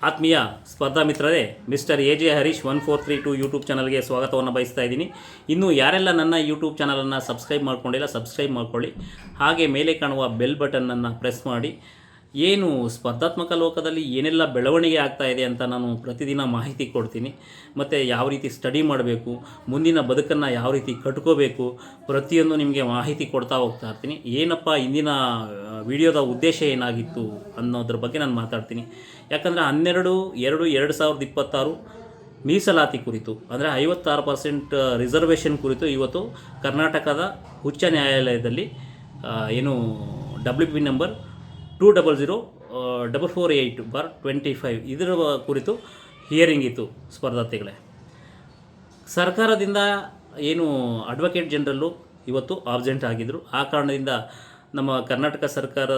ಆತ್ಮೀಯ ಸ್ಪರ್ಧಾ ಮಿತ್ರರೇ, mister A J Harish 1432 YouTube ಚಾನಲ್ಗೆ ಸ್ವಾಗತವನ್ನು ಬಯಸ್ತಾ ಇದ್ದೀನಿ. ಇನ್ನು ಯಾರೆಲ್ಲ ನನ್ನ ಯೂಟ್ಯೂಬ್ ಚಾನಲನ್ನು ಸಬ್ಸ್ಕ್ರೈಬ್ ಮಾಡ್ಕೊಂಡಿಲ್ಲ, ಸಬ್ಸ್ಕ್ರೈಬ್ ಮಾಡ್ಕೊಳ್ಳಿ. ಹಾಗೆ ಮೇಲೆ ಕಾಣುವ ಬೆಲ್ ಬಟನ್ನನ್ನು ಪ್ರೆಸ್ ಮಾಡಿ. ಏನು ಸ್ಪರ್ಧಾತ್ಮಕ ಲೋಕದಲ್ಲಿ ಏನೆಲ್ಲ ಬೆಳವಣಿಗೆ ಆಗ್ತಾ ಇದೆ ಅಂತ ನಾನು ಪ್ರತಿದಿನ ಮಾಹಿತಿ ಕೊಡ್ತೀನಿ. ಮತ್ತು ಯಾವ ರೀತಿ ಸ್ಟಡಿ ಮಾಡಬೇಕು, ಮುಂದಿನ ಬದುಕನ್ನು ಯಾವ ರೀತಿ ಕಟ್ಕೋಬೇಕು, ಪ್ರತಿಯೊಂದು ನಿಮಗೆ ಮಾಹಿತಿ ಕೊಡ್ತಾ ಹೋಗ್ತಾ ಇರ್ತೀನಿ. ಏನಪ್ಪ ಇಂದಿನ ವಿಡಿಯೋದ ಉದ್ದೇಶ ಏನಾಗಿತ್ತು ಅನ್ನೋದ್ರ ಬಗ್ಗೆ ನಾನು ಮಾತಾಡ್ತೀನಿ. ಯಾಕಂದರೆ 12/2/2026 ಮೀಸಲಾತಿ ಕುರಿತು, ಅಂದರೆ 56% ರಿಸರ್ವೇಷನ್ ಕುರಿತು ಇವತ್ತು ಕರ್ನಾಟಕದ ಉಚ್ಚ ನ್ಯಾಯಾಲಯದಲ್ಲಿ ಏನು WP ನಂಬರ್ 200448/25 ಇದರ ಕುರಿತು ಹಿಯರಿಂಗ್ ಇತ್ತು ಸ್ಪರ್ಧಾರ್ಥಿಗಳೇ. ಸರ್ಕಾರದಿಂದ ಏನು ಅಡ್ವೊಕೇಟ್ ಜನರಲ್ಲು ಇವತ್ತು ಆಬ್ಸೆಂಟ್ ಆಗಿದ್ದರು. ಆ ಕಾರಣದಿಂದ ನಮ್ಮ ಕರ್ನಾಟಕ ಸರ್ಕಾರ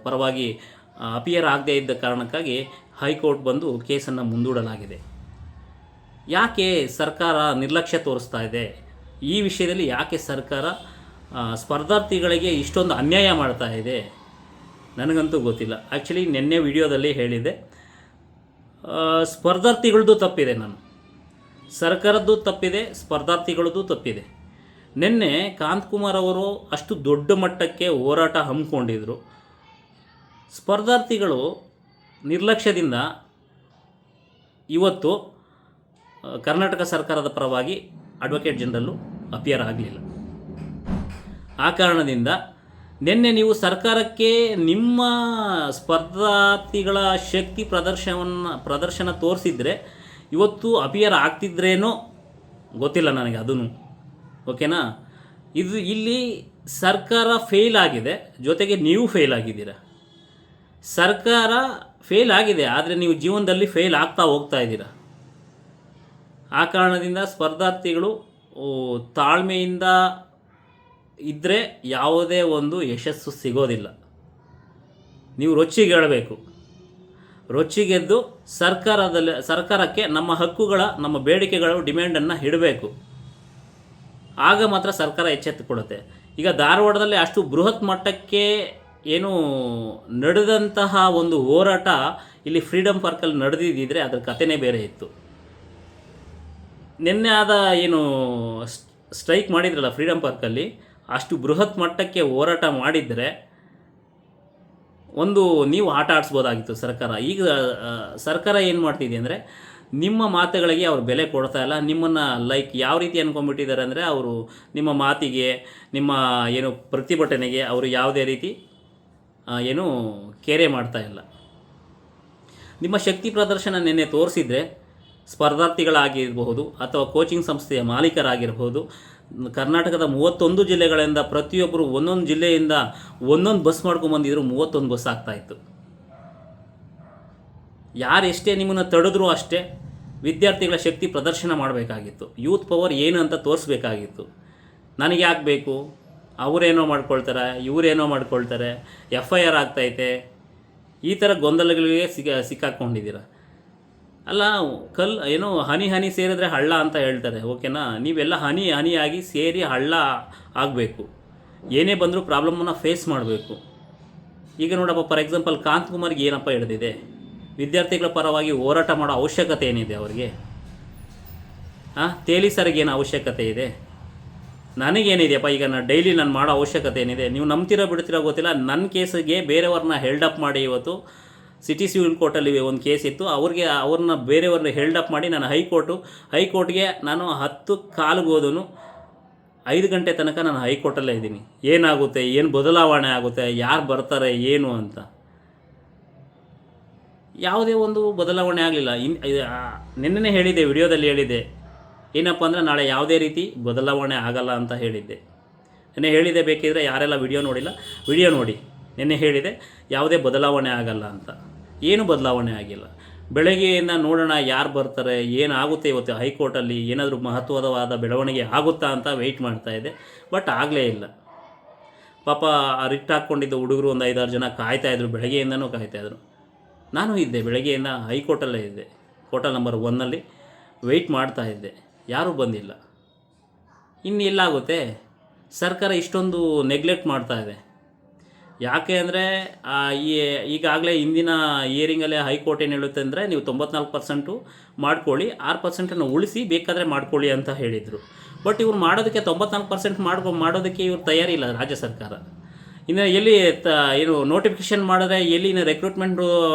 ಪರವಾಗಿ ಅಪಿಯರ್ ಆಗದೇ ಇದ್ದ ಕಾರಣಕ್ಕಾಗಿ ಹೈಕೋರ್ಟ್ ಬಂದು ಕೇಸನ್ನು ಮುಂದೂಡಲಾಗಿದೆ. ಯಾಕೆ ಸರ್ಕಾರ ನಿರ್ಲಕ್ಷ್ಯ ತೋರಿಸ್ತಾ ಇದೆ? ಈ ವಿಷಯದಲ್ಲಿ ಯಾಕೆ ಸರ್ಕಾರ ಸ್ಪರ್ಧಾರ್ಥಿಗಳಿಗೆ ಇಷ್ಟೊಂದು ಅನ್ಯಾಯ ಮಾಡ್ತಾ ಇದೆ ನನಗಂತೂ ಗೊತ್ತಿಲ್ಲ. ಆ್ಯಕ್ಚುಲಿ ನಿನ್ನೆ ವಿಡಿಯೋದಲ್ಲಿ ಹೇಳಿದೆ, ಸ್ಪರ್ಧಾರ್ಥಿಗಳದ್ದು ತಪ್ಪಿದೆ, ಸರ್ಕಾರದ್ದು ತಪ್ಪಿದೆ, ಸ್ಪರ್ಧಾರ್ಥಿಗಳದ್ದು ತಪ್ಪಿದೆ. ನಿನ್ನೆ ಕಾಂತಕುಮಾರ್ ಅವರು ಅಷ್ಟು ದೊಡ್ಡ ಮಟ್ಟಕ್ಕೆ ಹೋರಾಟ ಹಮ್ಮಿಕೊಂಡಿದ್ರು. ಸ್ಪರ್ಧಾರ್ಥಿಗಳು ನಿರ್ಲಕ್ಷ್ಯದಿಂದ ಇವತ್ತು ಕರ್ನಾಟಕ ಸರ್ಕಾರದ ಪರವಾಗಿ ಅಡ್ವೊಕೇಟ್ ಜನರಲ್ಲು ಅಪಿಯರ್ ಆಗಲಿಲ್ಲ. ಆ ಕಾರಣದಿಂದ ನಿನ್ನೆ ನೀವು ಸರ್ಕಾರಕ್ಕೆ ನಿಮ್ಮ ಸ್ಪರ್ಧಾರ್ಥಿಗಳ ಶಕ್ತಿ ಪ್ರದರ್ಶನ ತೋರಿಸಿದರೆ ಇವತ್ತು ಅಪಿಯರ್ ಆಗ್ತಿದ್ರೇನೋ ಗೊತ್ತಿಲ್ಲ ನನಗೆ, ಅದೂ ಓಕೆನಾ. ಇಲ್ಲಿ ಸರ್ಕಾರ ಫೇಲ್ ಆಗಿದೆ, ಜೊತೆಗೆ ನೀವು ಫೇಲ್ ಆಗಿದ್ದೀರಾ. ಸರ್ಕಾರ ಫೇಲ್ ಆಗಿದೆ, ಆದರೆ ನೀವು ಜೀವನದಲ್ಲಿ ಫೇಲ್ ಆಗ್ತಾ ಹೋಗ್ತಾ ಇದ್ದೀರಾ. ಆ ಕಾರಣದಿಂದ ಸ್ಪರ್ಧಾರ್ಥಿಗಳು ತಾಳ್ಮೆಯಿಂದ ಇದ್ದರೆ ಯಾವುದೇ ಒಂದು ಯಶಸ್ಸು ಸಿಗೋದಿಲ್ಲ. ನೀವು ರೊಚ್ಚಿಗೇಳಬೇಕು, ರೊಚ್ಚಿಗೆದ್ದು ಸರ್ಕಾರಕ್ಕೆ ನಮ್ಮ ಹಕ್ಕುಗಳ, ನಮ್ಮ ಬೇಡಿಕೆಗಳು, ಡಿಮ್ಯಾಂಡನ್ನು ಇಡಬೇಕು. ಆಗ ಮಾತ್ರ ಸರ್ಕಾರ ಎಚ್ಚೆತ್ತುಕೊಳ್ಳುತ್ತೆ. ಈಗ ಧಾರವಾಡದಲ್ಲಿ ಅಷ್ಟು ಬೃಹತ್ ಮಟ್ಟಕ್ಕೆ ಏನು ನಡೆದಂತಹ ಒಂದು ಹೋರಾಟ ಇಲ್ಲಿ ಫ್ರೀಡಮ್ ಪಾರ್ಕಲ್ಲಿ ನಡೆದಿದ್ದರೆ ಅದರ ಕಥೆನೇ ಬೇರೆ ಇತ್ತು. ನಿನ್ನೆ ಆದ ಏನು ಸ್ಟ್ರೈಕ್ ಮಾಡಿದ್ರಲ್ಲ ಫ್ರೀಡಮ್ ಪಾರ್ಕಲ್ಲಿ, ಅಷ್ಟು ಬೃಹತ್ ಮಟ್ಟಕ್ಕೆ ಹೋರಾಟ ಮಾಡಿದರೆ ಒಂದು ನೀವು ಆಟ ಆಡಿಸ್ಬೋದಾಗಿತ್ತು ಸರ್ಕಾರ. ಈಗ ಸರ್ಕಾರ ಏನು ಮಾಡ್ತಿದೆ ಅಂದರೆ, ನಿಮ್ಮ ಮಾತುಗಳಿಗೆ ಅವ್ರು ಬೆಲೆ ಕೊಡ್ತಾ ಇಲ್ಲ. ನಿಮ್ಮನ್ನು ಯಾವ ರೀತಿ ಅಂದ್ಕೊಂಡ್ಬಿಟ್ಟಿದ್ದಾರೆ ಅಂದರೆ, ಅವರು ನಿಮ್ಮ ಮಾತಿಗೆ, ನಿಮ್ಮ ಏನು ಪ್ರತಿಭಟನೆಗೆ ಅವರು ಯಾವುದೇ ರೀತಿ ಏನು ಕೇರೆ ಮಾಡ್ತಾ ಇಲ್ಲ. ನಿಮ್ಮ ಶಕ್ತಿ ಪ್ರದರ್ಶನ ನಿನ್ನೆ ತೋರಿಸಿದರೆ ಸ್ಪರ್ಧಾರ್ಥಿಗಳಾಗಿರಬಹುದು ಅಥವಾ ಕೋಚಿಂಗ್ ಸಂಸ್ಥೆಯ ಮಾಲೀಕರಾಗಿರ್ಬೋದು, ಕರ್ನಾಟಕದ 31 ಜಿಲ್ಲೆಗಳಿಂದ ಪ್ರತಿಯೊಬ್ಬರು ಒಂದೊಂದು ಜಿಲ್ಲೆಯಿಂದ ಒಂದೊಂದು ಬಸ್ ಮಾಡ್ಕೊಂಬಂದಿದ್ರು, 31 ಬಸ್ ಆಗ್ತಾಯಿತ್ತು. ಯಾರೆಷ್ಟೇ ನಿಮ್ಮನ್ನು ತಡೆದ್ರೂ ಅಷ್ಟೇ ವಿದ್ಯಾರ್ಥಿಗಳ ಶಕ್ತಿ ಪ್ರದರ್ಶನ ಮಾಡಬೇಕಾಗಿತ್ತು. ಯೂತ್ ಪವರ್ ಏನು ಅಂತ ತೋರಿಸ್ಬೇಕಾಗಿತ್ತು. ನನಗೆ ಯಾಕೆ ಬೇಕು, ಅವರೇನೋ ಮಾಡ್ಕೊಳ್ತಾರೆ, ಇವರೇನೋ ಮಾಡ್ಕೊಳ್ತಾರೆ, FIR ಆಗ್ತೈತೆ, ಈ ಥರ ಗೊಂದಲಗಳಿಗೆ ಸಿಕ್ಕಾಕ್ಕೊಂಡಿದ್ದೀರ. ಅಲ್ಲ, ಏನೋ ಹನಿ ಹನಿ ಸೇರಿದ್ರೆ ಹಳ್ಳ ಅಂತ ಹೇಳ್ತಾರೆ, ಓಕೆನಾ. ನೀವೆಲ್ಲ ಹನಿ ಹನಿಯಾಗಿ ಸೇರಿ ಹಳ್ಳ ಆಗಬೇಕು. ಏನೇ ಬಂದರೂ ಪ್ರಾಬ್ಲಮನ್ನು ಫೇಸ್ ಮಾಡಬೇಕು. ಈಗ ನೋಡಪ್ಪ, ಫಾರ್ ಎಕ್ಸಾಂಪಲ್ ಕಾಂತಕುಮಾರ್ಗೆ ಏನಪ್ಪ ಹಿಡಿದಿದೆ? ವಿದ್ಯಾರ್ಥಿಗಳ ಪರವಾಗಿ ಹೋರಾಟ ಮಾಡೋ ಅವಶ್ಯಕತೆ ಏನಿದೆ ಅವರಿಗೆ? ತೇಲಿ ಸರ್ಗೆ ಏನು ಅವಶ್ಯಕತೆ ಇದೆ? ನನಗೇನಿದೆಯಪ್ಪ, ಈಗ ಡೈಲಿ ನಾನು ಮಾಡೋ ಅವಶ್ಯಕತೆ ಏನಿದೆ? ನೀವು ನಂಬ್ತಿರೋ ಬಿಡ್ತಿರೋ ಗೊತ್ತಿಲ್ಲ. ನನ್ನ ಕೇಸಿಗೆ ಬೇರೆಯವ್ರನ್ನ ಹೆಲ್ಡಪ್ ಮಾಡಿ, ಇವತ್ತು ಸಿಟಿ ಸಿವಿಲ್ ಕೋರ್ಟಲ್ಲಿ ಒಂದು ಕೇಸ್ ಇತ್ತು, ಅವ್ರನ್ನ ಬೇರೆಯವ್ರನ್ನ ಹೆಲ್ಡಪ್ ಮಾಡಿ ನಾನು ಹೈಕೋರ್ಟ್ಗೆ ನಾನು 10:15 ಹೋದನು, 5 ಗಂಟೆ ತನಕ ನಾನು ಹೈಕೋರ್ಟಲ್ಲೇ ಇದ್ದೀನಿ. ಏನಾಗುತ್ತೆ, ಏನು ಬದಲಾವಣೆ ಆಗುತ್ತೆ, ಯಾರು ಬರ್ತಾರೆ, ಏನು ಅಂತ ಯಾವುದೇ ಒಂದು ಬದಲಾವಣೆ ಆಗಲಿಲ್ಲ. ನಿನ್ನೆ ಹೇಳಿದೆ, ವಿಡಿಯೋದಲ್ಲಿ ಹೇಳಿದೆ, ಏನಪ್ಪ ಅಂದರೆ ನಾಳೆ ಯಾವುದೇ ರೀತಿ ಬದಲಾವಣೆ ಆಗಲ್ಲ ಅಂತ ಹೇಳಿದ್ದೆ. ನಿನ್ನೆ ಹೇಳಿದೆ, ಬೇಕಿದ್ರೆ ಯಾರೆಲ್ಲ ವಿಡಿಯೋ ನೋಡಿಲ್ಲ ವಿಡಿಯೋ ನೋಡಿ. ನಿನ್ನೆ ಹೇಳಿದೆ ಯಾವುದೇ ಬದಲಾವಣೆ ಆಗಲ್ಲ ಅಂತ. ಏನು ಬದಲಾವಣೆ ಆಗಿಲ್ಲ. ಬೆಳಗ್ಗೆಯಿಂದ ನೋಡೋಣ ಯಾರು ಬರ್ತಾರೆ, ಏನಾಗುತ್ತೆ ಇವತ್ತು ಹೈಕೋರ್ಟಲ್ಲಿ, ಏನಾದರೂ ಮಹತ್ವವಾದ ಬೆಳವಣಿಗೆ ಆಗುತ್ತಾ ಅಂತ ವೆಯ್ಟ್ ಮಾಡ್ತಾಯಿದ್ದೆ. ಬಟ್ ಆಗಲೇ ಇಲ್ಲ. ಪಾಪ ರಿಟ್ ಹಾಕ್ಕೊಂಡಿದ್ದ ಹುಡುಗರು ಒಂದು 5-6 ಜನ ಕಾಯ್ತಾಯಿದ್ರು, ಬೆಳಗ್ಗೆಯಿಂದನೂ ಕಾಯ್ತಾಯಿದ್ರು. ನಾನು ಇದ್ದೆ, ಬೆಳಗ್ಗೆಯಿಂದ ಹೈಕೋರ್ಟಲ್ಲೇ ಇದ್ದೆ, ಕೋರ್ಟಲ್ ನಂಬರ್ 1ನಲ್ಲಿ ವೆಯ್ಟ್ ಮಾಡ್ತಾಯಿದ್ದೆ. ಯಾರೂ ಬಂದಿಲ್ಲ. ಇನ್ನು ಎಲ್ಲಾಗುತ್ತೆ? ಸರ್ಕಾರ ಇಷ್ಟೊಂದು ನೆಗ್ಲೆಕ್ಟ್ ಮಾಡ್ತಾ ಇದೆ. ಯಾಕೆ ಅಂದರೆ ಈ ಈಗಾಗಲೇ ಹಿಂದಿನ ಹಿಯರಿಂಗಲ್ಲೇ ಹೈಕೋರ್ಟ್ ಏನು ಹೇಳುತ್ತೆ ಅಂದರೆ ನೀವು 94% ಮಾಡ್ಕೊಳ್ಳಿ, 6% ಉಳಿಸಿ ಬೇಕಾದರೆ ಮಾಡ್ಕೊಳ್ಳಿ ಅಂತ ಹೇಳಿದರು. ಬಟ್ ಇವ್ರು ಮಾಡೋದಕ್ಕೆ 94% ಮಾಡೋದಕ್ಕೆ ಇವ್ರು ತಯಾರಿಲ್ಲ ರಾಜ್ಯ ಸರ್ಕಾರ. ಇನ್ನು ಎಲ್ಲಿ ಏನು ನೋಟಿಫಿಕೇಷನ್ ಮಾಡಿದ್ರೆ ಎಲ್ಲಿ ರೆಕ್ರೂಟ್ಮೆಂಟು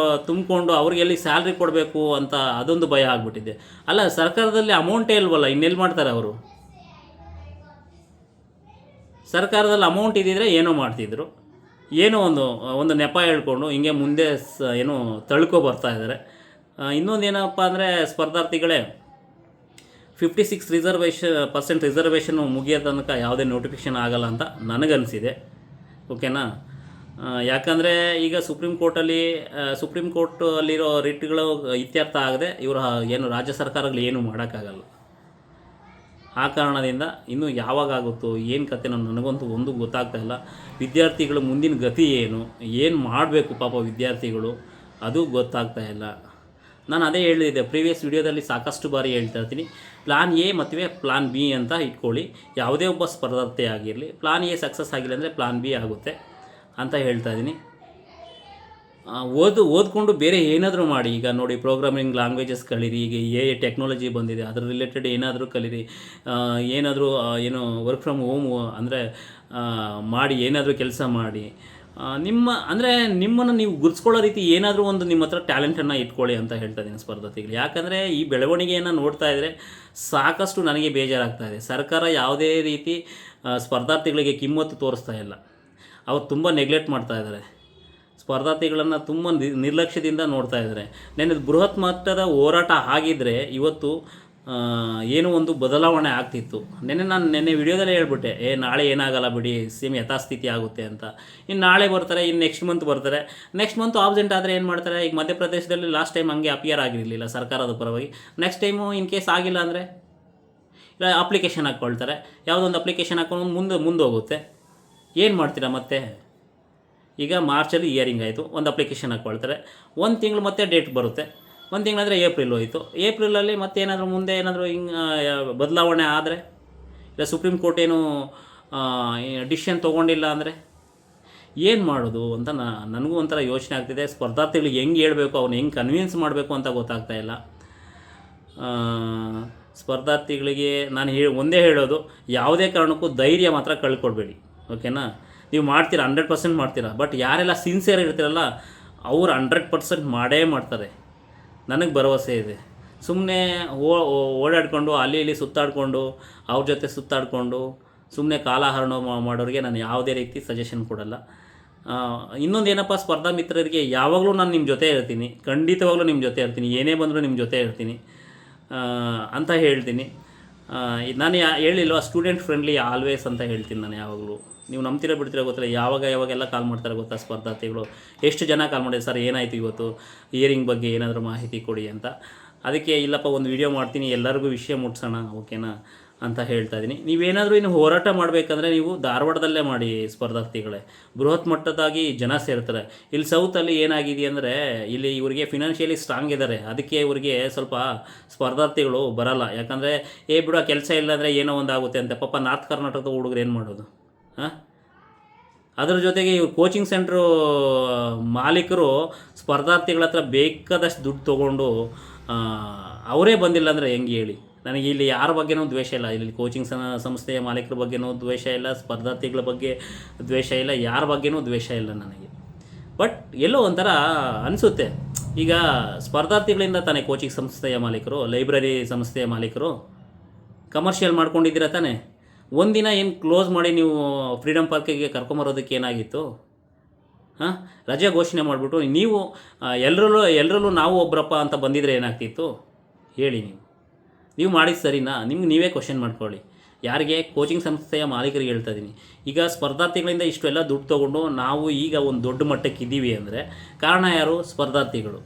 ತುಂಬಿಕೊಂಡು ಅವ್ರಿಗೆ ಎಲ್ಲಿ ಸ್ಯಾಲ್ರಿ ಕೊಡಬೇಕು ಅಂತ ಅದೊಂದು ಭಯ ಆಗಿಬಿಟ್ಟಿದೆ. ಅಲ್ಲ, ಸರ್ಕಾರದಲ್ಲಿ ಅಮೌಂಟೇ ಇಲ್ವಲ್ಲ, ಇನ್ನೆಲ್ಲಿ ಮಾಡ್ತಾರೆ ಅವರು? ಸರ್ಕಾರದಲ್ಲಿ ಅಮೌಂಟ್ ಇದ್ದಿದ್ರೆ ಏನೋ ಮಾಡ್ತಿದ್ರು, ಏನೋ ಒಂದು ನೆಪ ಹೇಳ್ಕೊಂಡು ಹಿಂಗೆ ಮುಂದೆ ಏನು ತಳ್ಕೊ ಬರ್ತಾ ಇದ್ದಾರೆ. ಇನ್ನೊಂದು ಏನಪ್ಪ ಅಂದರೆ ಸ್ಪರ್ಧಾರ್ಥಿಗಳೇ 56% ರಿಸರ್ವೇಷನ್ನು ಮುಗಿಯೋ ತನಕ ಯಾವುದೇ ನೋಟಿಫಿಕೇಷನ್ ಆಗಲ್ಲ ಅಂತ ನನಗನ್ನಿಸಿದೆ. ಓಕೆನಾ? ಯಾಕಂದರೆ ಈಗ ಸುಪ್ರೀಂ ಕೋರ್ಟಲ್ಲಿರೋ ರಿಟ್ಗಳು ಇತ್ಯರ್ಥ ಆಗದೆ ಇವರು ಏನು ರಾಜ್ಯ ಸರ್ಕಾರಗಳು ಏನು ಮಾಡೋಕ್ಕಾಗಲ್ಲ. ಆ ಕಾರಣದಿಂದ ಇನ್ನೂ ಯಾವಾಗುತ್ತೋ ಏನು ಕತೆ ನನಗಂತೂ ಒಂದು ಗೊತ್ತಾಗ್ತಾ ಇಲ್ಲ. ವಿದ್ಯಾರ್ಥಿಗಳು ಮುಂದಿನ ಗತಿ ಏನು ಮಾಡಬೇಕು ಪಾಪ ವಿದ್ಯಾರ್ಥಿಗಳು, ಅದು ಗೊತ್ತಾಗ್ತಾ ಇಲ್ಲ. ನಾನು ಅದೇ ಹೇಳಿದ್ದೆ ಪ್ರೀವಿಯಸ್ ವಿಡಿಯೋದಲ್ಲಿ ಸಾಕಷ್ಟು ಬಾರಿ ಹೇಳ್ತಾ ಇರ್ತೀನಿ, ಪ್ಲಾನ್ ಎ ಮತ್ತು ಪ್ಲಾನ್ ಬಿ ಅಂತ ಇಟ್ಕೊಳ್ಳಿ. ಯಾವುದೇ ಒಬ್ಬ ಸ್ಪರ್ಧಾರ್ಥಿ ಆಗಿರಲಿ, ಪ್ಲಾನ್ ಎ ಸಕ್ಸಸ್ ಆಗಿಲ್ಲ ಅಂದರೆ ಪ್ಲಾನ್ ಬಿ ಆಗುತ್ತೆ ಅಂತ ಹೇಳ್ತಾ ಇದ್ದೀನಿ. ಓದ್ಕೊಂಡು ಬೇರೆ ಏನಾದರೂ ಮಾಡಿ. ಈಗ ನೋಡಿ, ಪ್ರೋಗ್ರಾಮಿಂಗ್ ಲ್ಯಾಂಗ್ವೇಜಸ್ ಕಲೀರಿ, ಈಗ ಟೆಕ್ನಾಲಜಿ ಬಂದಿದೆ, ಅದ್ರ ರಿಲೇಟೆಡ್ ಏನಾದರೂ ಕಲೀರಿ. ಏನಾದರೂ ವರ್ಕ್ ಫ್ರಮ್ ಹೋಮ್ ಅಂದರೆ ಮಾಡಿ, ಏನಾದರೂ ಕೆಲಸ ಮಾಡಿ. ನಿಮ್ಮನ್ನು ನೀವು ಗುರುತಿಸ್ಕೊಳ್ಳೋ ರೀತಿ ಏನಾದರೂ ಒಂದು ನಿಮ್ಮ ಹತ್ರ ಟ್ಯಾಲೆಂಟನ್ನು ಇಟ್ಕೊಳ್ಳಿ ಅಂತ ಹೇಳ್ತಾ ಇದ್ದೀನಿ ಸ್ಪರ್ಧಾರ್ಥಿಗಳು. ಯಾಕಂದರೆ ಈ ಬೆಳವಣಿಗೆಯನ್ನು ನೋಡ್ತಾ ಇದ್ದರೆ ಸಾಕಷ್ಟು ನನಗೆ ಬೇಜಾರಾಗ್ತಾ ಇದೆ. ಸರ್ಕಾರ ಯಾವುದೇ ರೀತಿ ಸ್ಪರ್ಧಾರ್ಥಿಗಳಿಗೆ ಕಿಮ್ಮತ್ತು ತೋರಿಸ್ತಾ ಇಲ್ಲ. ಅವ್ರು ತುಂಬ ನೆಗ್ಲೆಕ್ಟ್ ಮಾಡ್ತಾ ಇದ್ದಾರೆ. ಸ್ಪರ್ಧಾರ್ಥಿಗಳನ್ನು ತುಂಬ ನಿರ್ಲಕ್ಷ್ಯದಿಂದ ನೋಡ್ತಾ ಇದ್ದಾರೆ. ನೆನ್ನೆ ಬೃಹತ್ ಮಟ್ಟದ ಹೋರಾಟ ಆಗಿದ್ದರೆ ಇವತ್ತು ಏನೋ ಒಂದು ಬದಲಾವಣೆ ಆಗ್ತಿತ್ತು. ನೆನ್ನೆ ವಿಡಿಯೋದಲ್ಲೇ ಹೇಳ್ಬಿಟ್ಟೆ, ನಾಳೆ ಏನಾಗಲ್ಲ ಬಿಡಿ, ಸೇಮ್ ಯಥಾಸ್ಥಿತಿ ಆಗುತ್ತೆ ಅಂತ. ಇನ್ನು ನಾಳೆ ಬರ್ತಾರೆ, ಇನ್ನು ನೆಕ್ಸ್ಟ್ ಮಂತ್ ಬರ್ತಾರೆ. ನೆಕ್ಸ್ಟ್ ಮಂತ್ ಆಬ್ಸೆಂಟ್ ಆದರೆ ಏನು ಮಾಡ್ತಾರೆ? ಈಗ ಮಧ್ಯಪ್ರದೇಶದಲ್ಲಿ ಲಾಸ್ಟ್ ಟೈಮ್ ಹಂಗೆ ಅಪಿಯರ್ ಆಗಿರಲಿಲ್ಲ ಸರ್ಕಾರದ ಪರವಾಗಿ. ನೆಕ್ಸ್ಟ್ ಟೈಮು ಇನ್ ಕೇಸ್ ಆಗಿಲ್ಲ ಅಂದರೆ ಇಲ್ಲ ಅಪ್ಲಿಕೇಶನ್ ಹಾಕ್ಕೊಳ್ತಾರೆ. ಯಾವುದೊಂದು ಅಪ್ಲಿಕೇಶನ್ ಹಾಕೊಂಡು ಮುಂದೆ ಹೋಗುತ್ತೆ. ಏನು ಮಾಡ್ತೀರಾ ಮತ್ತೆ? ಈಗ ಮಾರ್ಚಲ್ಲಿ ಹಿಯರಿಂಗ್ ಆಯಿತು, ಒಂದು ಅಪ್ಲಿಕೇಶನ್ ಹಾಕ್ಕೊಳ್ತಾರೆ. 1 ತಿಂಗಳು ಮತ್ತೆ ಡೇಟ್ ಬರುತ್ತೆ. 1 ತಿಂಗಳಂದರೆ ಏಪ್ರಿಲ್ ಹೋಯಿತು. ಏಪ್ರಿಲಲ್ಲಿ ಮತ್ತೇನಾದರೂ ಮುಂದೆ ಏನಾದರೂ ಬದಲಾವಣೆ ಆದರೆ, ಇಲ್ಲ ಸುಪ್ರೀಂ ಕೋರ್ಟ್ ಏನು ಡಿಸಿಷನ್ ತೊಗೊಂಡಿಲ್ಲ ಅಂದರೆ ಏನು ಮಾಡೋದು ಅಂತ ನನಗೂ ಒಂಥರ ಯೋಚನೆ ಆಗ್ತಿದೆ. ಸ್ಪರ್ಧಾರ್ಥಿಗಳಿಗೆ ಹೆಂಗೆ ಹೇಳಬೇಕು, ಅವ್ನು ಹೆಂಗೆ ಕನ್ವಿನ್ಸ್ ಮಾಡಬೇಕು ಅಂತ ಗೊತ್ತಾಗ್ತಾ ಇಲ್ಲ. ಸ್ಪರ್ಧಾರ್ಥಿಗಳಿಗೆ ನಾನು ಒಂದೇ ಹೇಳೋದು, ಯಾವುದೇ ಕಾರಣಕ್ಕೂ ಧೈರ್ಯ ಮಾತ್ರ ಕಳ್ಕೊಡ್ಬೇಡಿ. ಓಕೆನಾ? ನೀವು ಮಾಡ್ತೀರಾ, 100% ಮಾಡ್ತೀರಾ. ಬಟ್ ಯಾರೆಲ್ಲ ಸಿನ್ಸಿಯರ್ ಇರ್ತೀರಲ್ಲ ಅವ್ರು 100% ಮಾಡೇ ಮಾಡ್ತಾರೆ, ನನಗೆ ಭರವಸೆ ಇದೆ. ಸುಮ್ಮನೆ ಓಡಾಡಿಕೊಂಡು ಅಲ್ಲಿ ಇಲ್ಲಿ ಸುತ್ತಾಡಿಕೊಂಡು ಅವ್ರ ಜೊತೆ ಸುತ್ತಾಡಿಕೊಂಡು ಸುಮ್ಮನೆ ಕಾಲಹರಣ ಮಾಡೋರಿಗೆ ನಾನು ಯಾವುದೇ ರೀತಿ ಸಜೆಷನ್ ಕೊಡಲ್ಲ. ಇನ್ನೊಂದು ಏನಪ್ಪ, ಸ್ಪರ್ಧಾ ಮಿತ್ರರಿಗೆ ಯಾವಾಗಲೂ ನಾನು ನಿಮ್ಮ ಜೊತೆ ಇರ್ತೀನಿ, ಖಂಡಿತವಾಗ್ಲೂ ನಿಮ್ಮ ಜೊತೆ ಇರ್ತೀನಿ, ಏನೇ ಬಂದರೂ ನಿಮ್ಮ ಜೊತೆ ಇರ್ತೀನಿ ಅಂತ ಹೇಳ್ತೀನಿ. ನಾನು ಹೇಳಿಲ್ವ, ಸ್ಟೂಡೆಂಟ್ ಫ್ರೆಂಡ್ಲಿ ಆಲ್ವೇಸ್ ಅಂತ ಹೇಳ್ತೀನಿ ನಾನು ಯಾವಾಗಲೂ. ನೀವು ನಂಬ್ತಿರೋ ಬಿಡ್ತಿರೋ ಗೊತ್ತಿಲ್ಲ, ಯಾವಾಗೆಲ್ಲ ಕಾಲ್ ಮಾಡ್ತಾರೆ ಗೊತ್ತಾ ಸ್ಪರ್ಧಾರ್ಥಿಗಳು. ಎಷ್ಟು ಜನ ಕಾಲ್ ಮಾಡಿದ್ರು, ಸರ್ ಏನಾಯಿತು ಇವತ್ತು ಹಿಯರಿಂಗ್ ಬಗ್ಗೆ ಏನಾದರೂ ಮಾಹಿತಿ ಕೊಡಿ ಅಂತ. ಅದಕ್ಕೆ ಇಲ್ಲಪ್ಪ ಒಂದು ವಿಡಿಯೋ ಮಾಡ್ತೀನಿ, ಎಲ್ಲರಿಗೂ ವಿಷಯ ಮುಟ್ಸೋಣ ಓಕೆನಾ ಅಂತ ಹೇಳ್ತಾ ಇದ್ದೀನಿ. ನೀವೇನಾದರೂ ಇನ್ನು ಹೋರಾಟ ಮಾಡಬೇಕಂದ್ರೆ ನೀವು ಧಾರವಾಡದಲ್ಲೇ ಮಾಡಿ ಸ್ಪರ್ಧಾರ್ಥಿಗಳೇ, ಬೃಹತ್ ಮಟ್ಟದಾಗಿ ಜನ ಸೇರ್ತಾರೆ. ಇಲ್ಲಿ ಸೌತಲ್ಲಿ ಏನಾಗಿದೆ ಅಂದರೆ, ಇಲ್ಲಿ ಇವರಿಗೆ ಫಿನಾನ್ಷಿಯಲಿ ಸ್ಟ್ರಾಂಗ್ ಇದ್ದಾರೆ, ಅದಕ್ಕೆ ಇವರಿಗೆ ಸ್ವಲ್ಪ ಸ್ಪರ್ಧಾರ್ಥಿಗಳು ಬರಲ್ಲ. ಯಾಕಂದರೆ ಬಿಡೋ ಕೆಲಸ ಇಲ್ಲ ಅಂದರೆ ಏನೋ ಒಂದು ಆಗುತ್ತೆ ಅಂತ. ಪಾಪ ನಾರ್ತ್ ಕರ್ನಾಟಕದ ಹುಡುಗರು ಏನು ಮಾಡೋದು? ಅದರ ಜೊತೆಗೆ ಇವ್ರು ಕೋಚಿಂಗ್ ಸೆಂಟ್ರು ಮಾಲೀಕರು ಸ್ಪರ್ಧಾರ್ಥಿಗಳ ಹತ್ರ ಬೇಕಾದಷ್ಟು ದುಡ್ಡು ತೊಗೊಂಡು ಅವರೇ ಬಂದಿಲ್ಲ ಅಂದರೆ ಹೆಂಗೆ ಹೇಳಿ? ನನಗೆ ಇಲ್ಲಿ ಯಾರ ಬಗ್ಗೆನೂ ದ್ವೇಷ ಇಲ್ಲ. ಇಲ್ಲಿ ಕೋಚಿಂಗ್ ಸಂಸ್ಥೆಯ ಮಾಲೀಕರ ಬಗ್ಗೆನೂ ದ್ವೇಷ ಇಲ್ಲ, ಸ್ಪರ್ಧಾರ್ಥಿಗಳ ಬಗ್ಗೆ ದ್ವೇಷ ಇಲ್ಲ, ಯಾರ ಬಗ್ಗೆನೂ ದ್ವೇಷ ಇಲ್ಲ ನನಗೆ. ಬಟ್ ಎಲ್ಲೋ ಒಂಥರ ಅನಿಸುತ್ತೆ, ಈಗ ಸ್ಪರ್ಧಾರ್ಥಿಗಳಿಂದ ತಾನೇ ಕೋಚಿಂಗ್ ಸಂಸ್ಥೆಯ ಮಾಲೀಕರು, ಲೈಬ್ರರಿ ಸಂಸ್ಥೆಯ ಮಾಲೀಕರು ಕಮರ್ಷಿಯಲ್ ಮಾಡ್ಕೊಂಡಿದ್ದೀರ ತಾನೇ. ಒಂದಿನ ಏನು ಕ್ಲೋಸ್ ಮಾಡಿ ನೀವು ಫ್ರೀಡಮ್ ಪಾರ್ಕಿಗೆ ಕರ್ಕೊಂಬರೋದಕ್ಕೆ ಏನಾಗಿತ್ತು? ರಜೆ ಘೋಷಣೆ ಮಾಡಿಬಿಟ್ಟು ನೀವು ಎಲ್ಲರಲ್ಲೂ ನಾವು ಒಬ್ಬರಪ್ಪ ಅಂತ ಬಂದಿದ್ರೆ ಏನಾಗ್ತಿತ್ತು ಹೇಳಿ? ನೀವು ಮಾಡಿದ್ದು ಸರಿನಾ? ನೀವೇ ಕ್ವಶನ್ ಮಾಡ್ಕೊಳ್ಳಿ. ಯಾರಿಗೆ? ಕೋಚಿಂಗ್ ಸಂಸ್ಥೆಯ ಮಾಲೀಕರಿಗೆ ಹೇಳ್ತಾ ಇದ್ದೀನಿ. ಈಗ ಸ್ಪರ್ಧಾರ್ಥಿಗಳಿಂದ ಇಷ್ಟೆಲ್ಲ ದುಡ್ಡು ತೊಗೊಂಡು ನಾವು ಈಗ ಒಂದು ದೊಡ್ಡ ಮಟ್ಟಕ್ಕೆ ಇದ್ದೀವಿ ಅಂದರೆ ಕಾರಣ ಯಾರು? ಸ್ಪರ್ಧಾರ್ಥಿಗಳು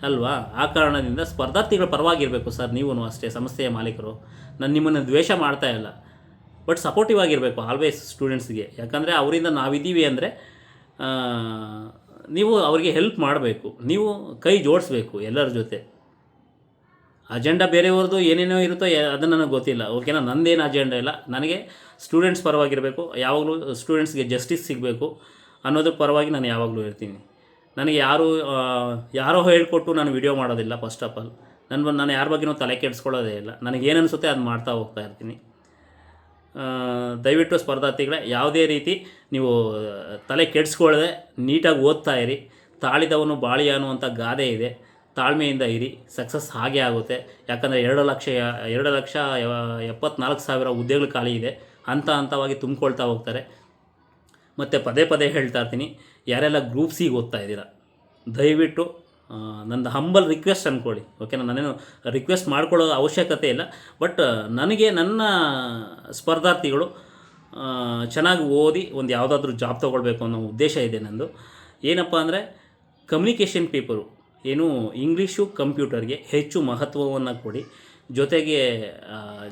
ಅಲ್ವಾ? ಆ ಕಾರಣದಿಂದ ಸ್ಪರ್ಧಾರ್ಥಿಗಳ ಪರವಾಗಿರಬೇಕು ಸರ್. ನೀವು ಅಷ್ಟೇ ಸಂಸ್ಥೆಯ ಮಾಲೀಕರು. ನಾನು ನಿಮ್ಮನ್ನು ದ್ವೇಷ ಮಾಡ್ತಾ ಇಲ್ಲ, ಬಟ್ ಸಪೋರ್ಟಿವ್ ಆಗಿರಬೇಕು ಆಲ್ವೇಸ್ ಸ್ಟೂಡೆಂಟ್ಸ್ಗೆ. ಯಾಕಂದರೆ ಅವರಿಂದ ನಾವಿದ್ದೀವಿ ಅಂದರೆ ನೀವು ಅವರಿಗೆ ಹೆಲ್ಪ್ ಮಾಡಬೇಕು, ನೀವು ಕೈ ಜೋಡಿಸ್ಬೇಕು ಎಲ್ಲರ ಜೊತೆ. ಅಜೆಂಡಾ ಬೇರೆಯವ್ರದ್ದು ಏನೇನೋ ಇರುತ್ತೋ ಅದನ್ನು ನನಗೆ ಗೊತ್ತಿಲ್ಲ ಓಕೆನಾ. ನಂದೇನು ಅಜೆಂಡಾ ಇಲ್ಲ, ನನಗೆ ಸ್ಟೂಡೆಂಟ್ಸ್ ಪರವಾಗಿರಬೇಕು, ಯಾವಾಗಲೂ ಸ್ಟೂಡೆಂಟ್ಸ್ಗೆ ಜಸ್ಟಿಸ್ ಸಿಗಬೇಕು. ಅನ್ನೋದ್ರ ಪರವಾಗಿ ನಾನು ಯಾವಾಗಲೂ ಇರ್ತೀನಿ. ನನಗೆ ಯಾರೋ ಹೇಳ್ಕೊಟ್ಟು ನಾನು ವಿಡಿಯೋ ಮಾಡೋದಿಲ್ಲ. ಫಸ್ಟ್ ಆಫ್ ಆಲ್ ನಾನು ಯಾರ ಬಗ್ಗೆನೂ ತಲೆ ಕೆಡಿಸ್ಕೊಳ್ಳೋದೇ ಇಲ್ಲ. ನನಗೇನು ಅನಿಸುತ್ತೆ ಅದು ಮಾಡ್ತಾ ಹೋಗ್ತಾ ಇರ್ತೀನಿ. ದಯವಿಟ್ಟು ಸ್ಪರ್ಧಾರ್ಥಿಗಳೇ, ಯಾವುದೇ ರೀತಿ ನೀವು ತಲೆ ಕೆಡಿಸ್ಕೊಳ್ಳದೆ ನೀಟಾಗಿ ಓದ್ತಾ ಇರಿ. ತಾಳಿದವನು ಬಾಳಿ ಅನ್ನುವಂಥ ಗಾದೆ ಇದೆ. ತಾಳ್ಮೆಯಿಂದ ಇರಿ, ಸಕ್ಸಸ್ ಹಾಗೆ ಆಗುತ್ತೆ. ಯಾಕಂದರೆ 2,74,000 ಹುದ್ದೆಗಳು ಖಾಲಿ ಇದೆ. ಹಂತವಾಗಿ ತುಂಬಿಕೊಳ್ತಾ ಹೋಗ್ತಾರೆ. ಮತ್ತು ಪದೇ ಹೇಳ್ತಾ ಇರ್ತೀನಿ, ಯಾರೆಲ್ಲ ಗ್ರೂಪ್ ಸಿಗೆ ಓದ್ತಾ ಇದ್ದೀರಾ, ದಯವಿಟ್ಟು ನಂದು ಹಂಬಲ್ ರಿಕ್ವೆಸ್ಟ್ ಅಂದ್ಕೊಳ್ಳಿ. ಓಕೆನಾ, ನಾನೇನು ರಿಕ್ವೆಸ್ಟ್ ಮಾಡ್ಕೊಳ್ಳೋ ಅವಶ್ಯಕತೆ ಇಲ್ಲ. ಬಟ್ ನನಗೆ ನನ್ನ ಸ್ಪರ್ಧಾರ್ಥಿಗಳು ಚೆನ್ನಾಗಿ ಓದಿ ಒಂದು ಯಾವುದಾದ್ರೂ ಜಾಬ್ ತೊಗೊಳ್ಬೇಕು ಅನ್ನೋ ಉದ್ದೇಶ ಇದೆ ನಂದು. ಏನಪ್ಪ ಅಂದರೆ ಕಮ್ಯುನಿಕೇಷನ್ ಪೇಪರು, ಏನು ಇಂಗ್ಲೀಷು ಕಂಪ್ಯೂಟರ್ಗೆ ಹೆಚ್ಚು ಮಹತ್ವವನ್ನು ಕೊಡಿ. ಜೊತೆಗೆ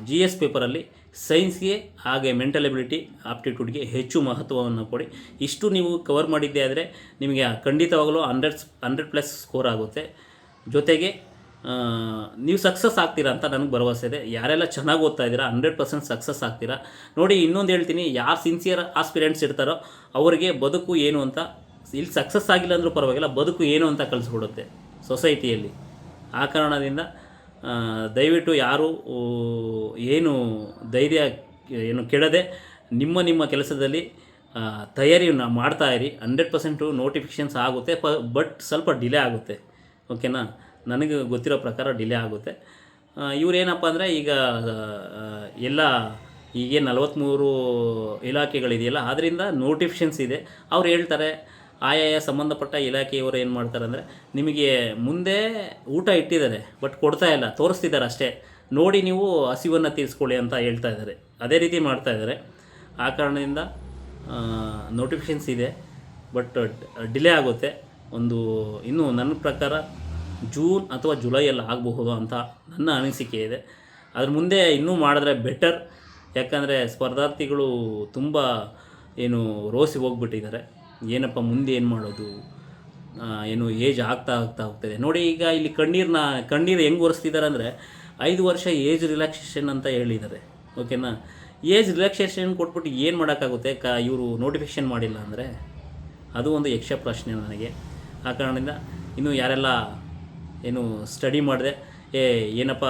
GS ಪೇಪರಲ್ಲಿ ಸೈನ್ಸ್ಗೆ ಹಾಗೆ ಮೆಂಟಲ್ ಎಬಿಲಿಟಿ ಆಪ್ಟಿಟ್ಯೂಡ್ಗೆ ಹೆಚ್ಚು ಮಹತ್ವವನ್ನು ಕೊಡಿ. ಇಷ್ಟು ನೀವು ಕವರ್ ಮಾಡಿದ್ದೆ ಆದರೆ ನಿಮಗೆ ಖಂಡಿತವಾಗಲೂ 100+ ಸ್ಕೋರ್ ಆಗುತ್ತೆ. ಜೊತೆಗೆ ನೀವು ಸಕ್ಸಸ್ ಆಗ್ತೀರಾ ಅಂತ ನನಗೆ ಭರವಸೆ ಇದೆ. ಯಾರೆಲ್ಲ ಚೆನ್ನಾಗಿ ಓದ್ತಾ ಇದ್ದೀರಾ 100% ಸಕ್ಸಸ್ ಆಗ್ತೀರಾ. ನೋಡಿ, ಇನ್ನೊಂದು ಹೇಳ್ತೀನಿ, ಯಾರು ಸಿನ್ಸಿಯರ್ ಆಸ್ಪಿರೆಂಟ್ಸ್ ಇರ್ತಾರೋ ಅವರಿಗೆ ಬದುಕು ಏನು ಅಂತ, ಇಲ್ಲಿ ಸಕ್ಸಸ್ ಆಗಿಲ್ಲ ಅಂದರೂ ಪರವಾಗಿಲ್ಲ, ಬದುಕು ಏನು ಅಂತ ಕಲಿಸ್ಕೊಡುತ್ತೆ ಸೊಸೈಟಿಯಲ್ಲಿ. ಆ ಕಾರಣದಿಂದ ದಯವಿಟ್ಟು ಯಾರು ಏನು ಧೈರ್ಯ ಕೆಡದೆ ನಿಮ್ಮ ಕೆಲಸದಲ್ಲಿ ತಯಾರಿಯನ್ನು ಮಾಡ್ತಾಯಿರಿ. 100% ನೋಟಿಫಿಕೇಷನ್ಸ್ ಆಗುತ್ತೆ. ಬಟ್ ಸ್ವಲ್ಪ ಡಿಲೇ ಆಗುತ್ತೆ. ಓಕೆನಾ, ನನಗೆ ಗೊತ್ತಿರೋ ಪ್ರಕಾರ ಡಿಲೇ ಆಗುತ್ತೆ. ಇವರೇನಪ್ಪ ಅಂದರೆ ಈಗ ಎಲ್ಲ ಹೀಗೆ 43 ಇಲಾಖೆಗಳಿದೆಯಲ್ಲ, ಅದರಿಂದ ನೋಟಿಫಿಕೇಷನ್ಸ್ ಇದೆ. ಅವ್ರು ಹೇಳ್ತಾರೆ, ಆಯಾಯ ಸಂಬಂಧಪಟ್ಟ ಇಲಾಖೆಯವರು ಏನು ಮಾಡ್ತಾರೆ ಅಂದರೆ, ನಿಮಗೆ ಮುಂದೆ ಊಟ ಇಟ್ಟಿದ್ದಾರೆ ಬಟ್ ಕೊಡ್ತಾ ಇಲ್ಲ, ತೋರಿಸ್ತಿದ್ದಾರೆ ಅಷ್ಟೇ, ನೋಡಿ ನೀವು ಹಸಿವನ್ನು ತೀರಿಸ್ಕೊಳ್ಳಿ ಅಂತ ಹೇಳ್ತಾ ಇದ್ದಾರೆ. ಅದೇ ರೀತಿ ಮಾಡ್ತಾಯಿದ್ದಾರೆ. ಆ ಕಾರಣದಿಂದ ನೋಟಿಫಿಕೇಷನ್ಸ್ ಇದೆ, ಬಟ್ ಡಿಲೇ ಆಗುತ್ತೆ. ಇನ್ನೂ ನನ್ನ ಪ್ರಕಾರ ಜೂನ್ ಅಥವಾ ಜುಲೈಯಲ್ಲಿ ಆಗಬಹುದು ಅಂತ ನನ್ನ ಅನಿಸಿಕೆ ಇದೆ. ಅದ್ರ ಮುಂದೆ ಇನ್ನೂ ಮಾಡಿದ್ರೆ ಬೆಟರ್. ಯಾಕಂದರೆ ಸ್ಪರ್ಧಾರ್ಥಿಗಳು ತುಂಬ ರೋಸಿ ಹೋಗ್ಬಿಟ್ಟಿದ್ದಾರೆ. ಏನಪ್ಪ ಮುಂದೆ ಏನು ಮಾಡೋದು, ಏಜ್ ಆಗ್ತಾ ಹೋಗ್ತದೆ. ನೋಡಿ, ಈಗ ಇಲ್ಲಿ ಕಣ್ಣೀರು ಹೆಂಗೆ ಒರೆಸ್ತಿದ್ದಾರೆ ಅಂದರೆ 5 ವರ್ಷ ಏಜ್ ರಿಲ್ಯಾಕ್ಸೇಷನ್ ಅಂತ ಹೇಳಿದ್ದಾರೆ. ಓಕೆನಾ, ಏಜ್ ರಿಲ್ಯಾಕ್ಸೇಷನ್ ಕೊಟ್ಬಿಟ್ಟು ಏನು ಮಾಡೋಕ್ಕಾಗುತ್ತೆ? ಇವರು ನೋಟಿಫಿಕೇಷನ್ ಮಾಡಿಲ್ಲ ಅಂದರೆ ಅದು ಒಂದು ಯಕ್ಷ ಪ್ರಶ್ನೆ ನನಗೆ. ಆ ಕಾರಣದಿಂದ ಇನ್ನು ಯಾರೆಲ್ಲ ಸ್ಟಡಿ ಮಾಡಿದೆ, ಏನಪ್ಪ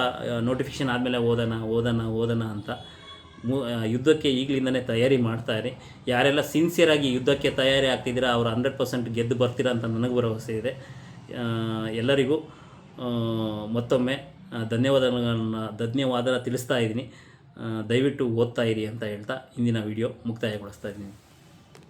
ನೋಟಿಫಿಕೇಷನ್ ಆದಮೇಲೆ ಓದೋಣ ಅಂತ ಯುದ್ಧಕ್ಕೆ ಈಗಲಿಂದನೇ ತಯಾರಿ ಮಾಡ್ತಾಯಿರಿ. ಯಾರೆಲ್ಲ ಸಿನ್ಸಿಯರಾಗಿ ಯುದ್ಧಕ್ಕೆ ತಯಾರಿ ಆಗ್ತಿದ್ದೀರಾ ಅವರು 100% ಗೆದ್ದು ಬರ್ತೀರಾ ಅಂತ ನನಗೆ ಭರವಸೆ ಇದೆ. ಎಲ್ಲರಿಗೂ ಮತ್ತೊಮ್ಮೆ ಧನ್ಯವಾದ ತಿಳಿಸ್ತಾ ಇದ್ದೀನಿ. ದಯವಿಟ್ಟು ಓದ್ತಾ ಇರಿ ಅಂತ ಹೇಳ್ತಾ ಇಂದಿನ ವಿಡಿಯೋ ಮುಕ್ತಾಯಗೊಳಿಸ್ತಾ ಇದ್ದೀನಿ.